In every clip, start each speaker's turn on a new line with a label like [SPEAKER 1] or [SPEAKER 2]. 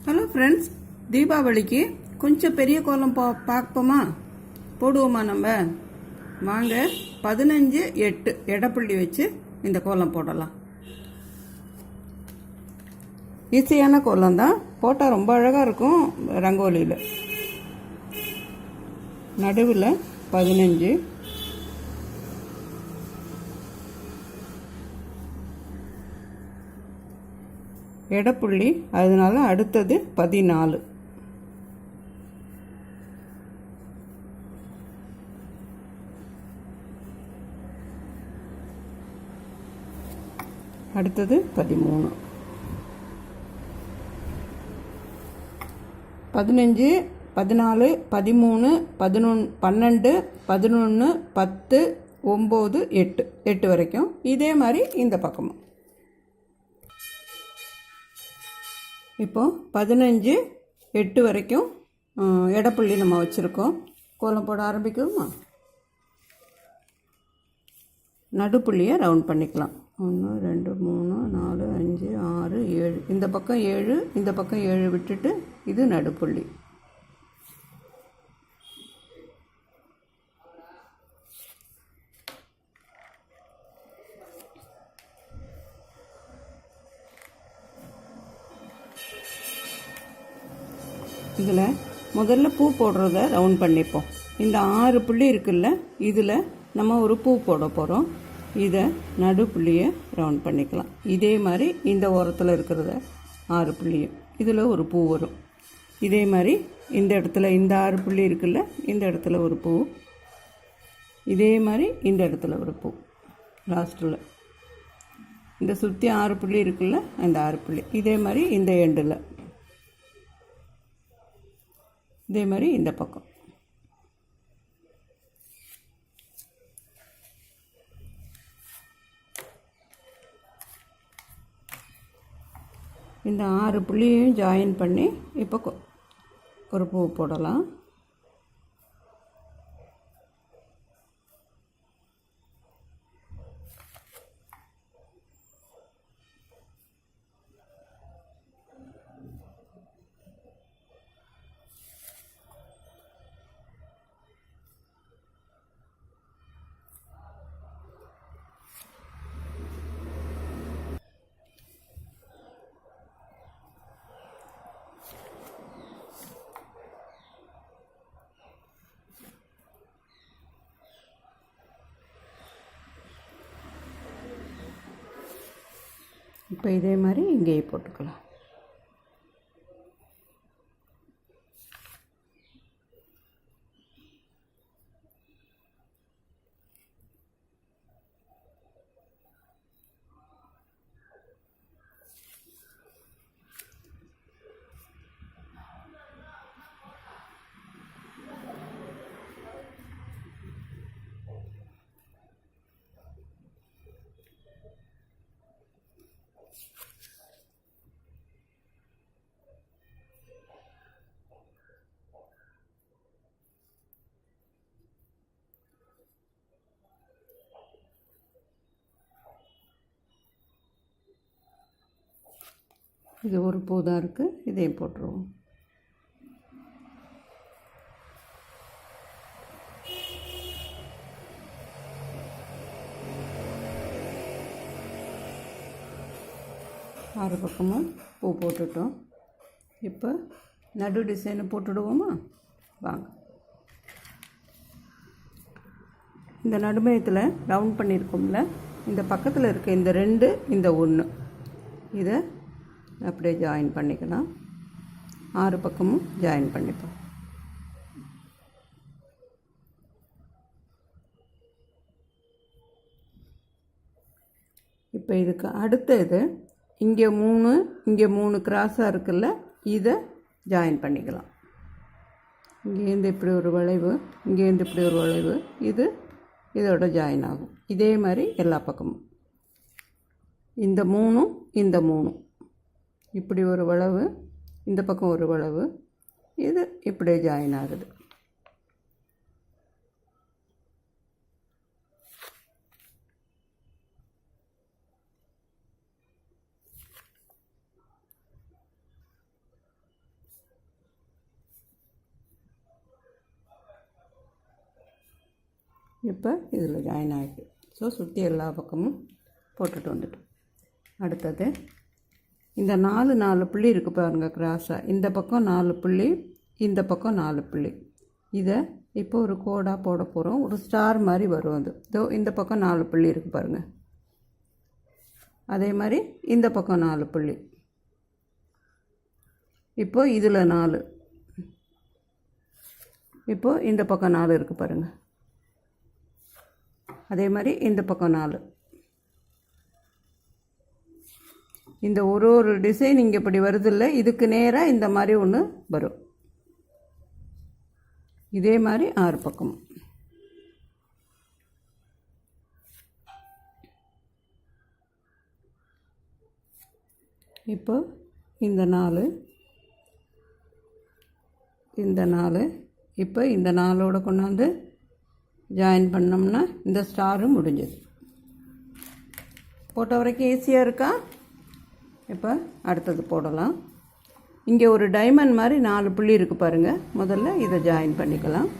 [SPEAKER 1] Hello friends, தீபாவளிக்கு கொஞ்சம் பெரிய கோலம் பார்ப்போமா? போடுவோமா? நம்ம வாங்க 15/8 எடைப்புள்ளி வச்சு இந்த கோலம் போடலாம். ஈஸியான கோலம் தான், போட்டால் ரொம்ப அழகாக இருக்கும். ரங்கோலியில் நடுவில் 15, எடைப்புள்ளி, அதனால அடுத்தது 14, அடுத்தது 13, 15, 14, 13, 11, 12, 11, 10, 9, 8 வரைக்கும். இதே மாதிரி இந்த பக்கமும். இப்போது 15/8 வரைக்கும் எடைப்புள்ளி நம்ம வச்சுருக்கோம். கோலம் போட ஆரம்பிக்குமா? நடுப்புள்ளியை ரவுண்ட் பண்ணிக்கலாம். 1 2 3 4 5 6 7. இந்த பக்கம் 7, இந்த பக்கம் 7 விட்டுட்டு இது நடுப்புள்ளி. இதில் முதல்ல பூ போடுறத ரவுண்ட் பண்ணிப்போம். இந்த 6 புள்ளி இருக்குல்ல, இதில் நம்ம ஒரு பூ போட போகிறோம். இதை நடுப்புள்ளியை ரவுண்ட் பண்ணிக்கலாம். இதே மாதிரி இந்த ஓரத்தில் இருக்கிறத 6 புள்ளியும் இதில் ஒரு பூ வரும். இதே மாதிரி இந்த இடத்துல இந்த 6 புள்ளி இருக்குல்ல, இந்த இடத்துல ஒரு பூ. இதே மாதிரி இந்த இடத்துல ஒரு பூ லாஸ்ட்டில். இந்த சுற்றி 6 புள்ளி இருக்குல்ல, அந்த 6 புள்ளி. இதே மாதிரி இந்த எண்டில், இதே மாதிரி இந்த பக்கம். இந்த 6 புள்ளியையும் ஜாயின் பண்ணி இப்போ ஒரு பூ போடலாம். இப்போ இதே மாதிரி இங்கேயே போட்டுக்கலாம். இது ஒரு பூ தான் இருக்குது, இதையும் போட்டுருவோம். ஆறு பக்கமும் பூ போட்டுட்டோம். இப்போ நடு டிசைனை போட்டுடுவோமா? வாங்க. இந்த நடுமையத்தில் ரவுண்ட் பண்ணியிருக்கோம்ல, இந்த பக்கத்தில் இருக்க இந்த 2, இந்த 1, இதை அப்படியே ஜாயின் பண்ணிக்கலாம். 6 பக்கமும் ஜாயின் பண்ணிப்போம். இப்போ இதுக்கு அடுத்த இது இங்கே 3 கிராஸாக இருக்குல்ல, இதை ஜாயின் பண்ணிக்கலாம். இங்கேருந்து இப்படி ஒரு வளைவு, இங்கேருந்து இப்படி ஒரு வளைவு, இது இதோட ஜாயின் ஆகும். இதே மாதிரி எல்லா பக்கமும் இந்த 3, இந்த 3 இப்படி ஒரு வளைவு, இந்த பக்கம் ஒரு வளைவு, இது இப்படியே ஜாயின் ஆகுது. இப்போ இதில் ஜாயின் ஆகிட்டு. ஸோ சுற்றி எல்லா பக்கமும் போட்டுட்டு வந்துட்டோம். அடுத்தது இந்த 4 புள்ளி இருக்குது பாருங்கள் கிராஸாக. இந்த பக்கம் 4 புள்ளி, இந்த பக்கம் 4 புள்ளி. இதை இப்போ ஒரு கோடாக போட போகிறோம். ஒரு ஸ்டார் மாதிரி வரும் அது. இதோ இந்த பக்கம் 4 புள்ளி இருக்குது பாருங்கள். அதே மாதிரி இந்த பக்கம் 4 புள்ளி. இப்போது இதில் 4. இப்போது இந்த பக்கம் 4 இருக்குது பாருங்கள். அதே மாதிரி இந்த பக்கம் 4. இந்த ஒரு டிசைன் இங்கே இப்படி வருதில்ல, இதுக்கு நேராக இந்த மாதிரி ஒன்று வரும். இதே மாதிரி 6 பக்கமும். இப்போ இந்த 4, இந்த 4, இப்போ இந்த 4ஓட கொண்டாந்து ஜாயின் பண்ணோம்னா இந்த ஸ்டாரும் முடிஞ்சது. போட்ட வரைக்கும் ஈஸியாக இருக்கா? இப்போ அடுத்தது போடலாம். இங்கே ஒரு டைமண்ட் மாதிரி 4 புள்ளி இருக்குது பாருங்கள். முதல்ல இதை ஜாயின் பண்ணிக்கலாம்.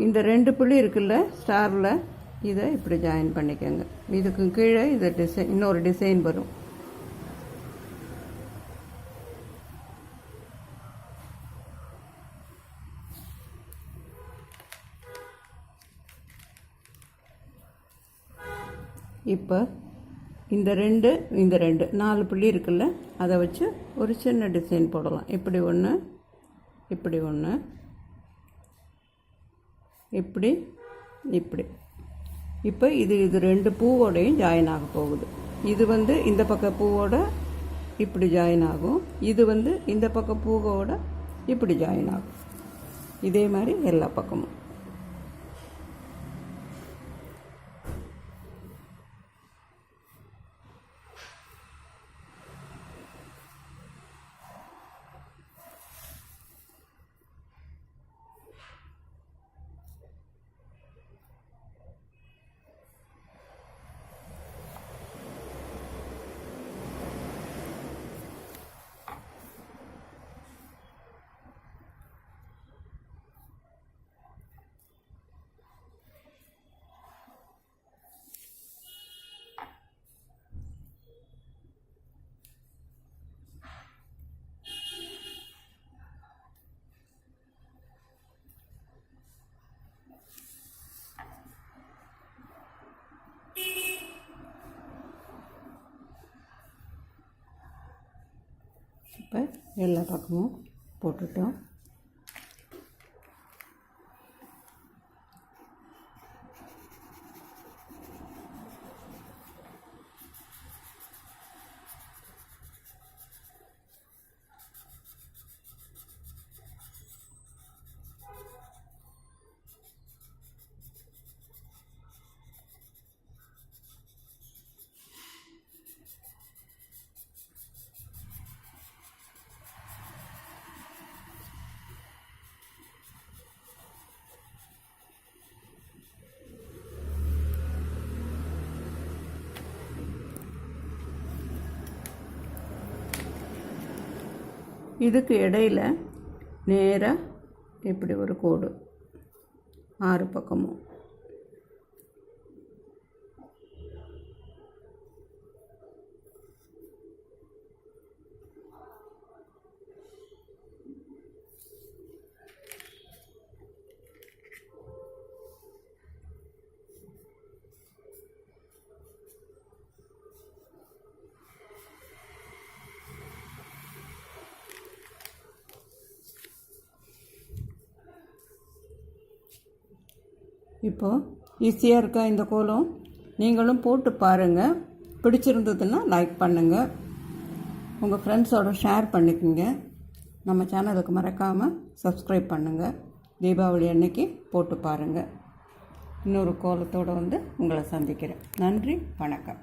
[SPEAKER 1] இந்த 2 புள்ளி இருக்குல்ல ஸ்டாரில், இதை இப்படி ஜாயின் பண்ணிக்கோங்க. இதுக்கு கீழே இது டிசைன், இன்னொரு டிசைன் வரும். இப்போ இந்த 4 புள்ளி இருக்குல்ல, அதை வச்சு ஒரு சின்ன டிசைன் போடலாம். இப்படி ஒன்று, இப்படி ஒன்று, இப்படி, இப்படி. இப்போ இது 2 பூவோடையும் ஜாயின் ஆக போகுது. இது இந்த பக்க பூவோட இப்படி ஜாயின் ஆகும். இது இந்த பக்க பூவோட இப்படி ஜாயின் ஆகும். இதே மாதிரி எல்லா பக்கமும். இப்போ எல்லா பக்கமும் போட்டுட்டோம். இதுக்கு இடையில் நேராக இப்படி ஒரு கோடு 6 பக்கமும். இப்போது ஈஸியாக இருக்கா இந்த கோலம்? நீங்களும் போட்டு பாருங்கள். பிடிச்சிருந்ததுன்னா லைக் பண்ணுங்கள், உங்கள் ஃப்ரெண்ட்ஸோட ஷேர் பண்ணிக்கோங்க. நம்ம சேனலுக்கு மறக்காமல் சப்ஸ்கிரைப் பண்ணுங்கள். தீபாவளி அன்னைக்கு போட்டு பாருங்கள். இன்னொரு கோலத்தோடு உங்களை சந்திக்கிறேன். நன்றி, வணக்கம்.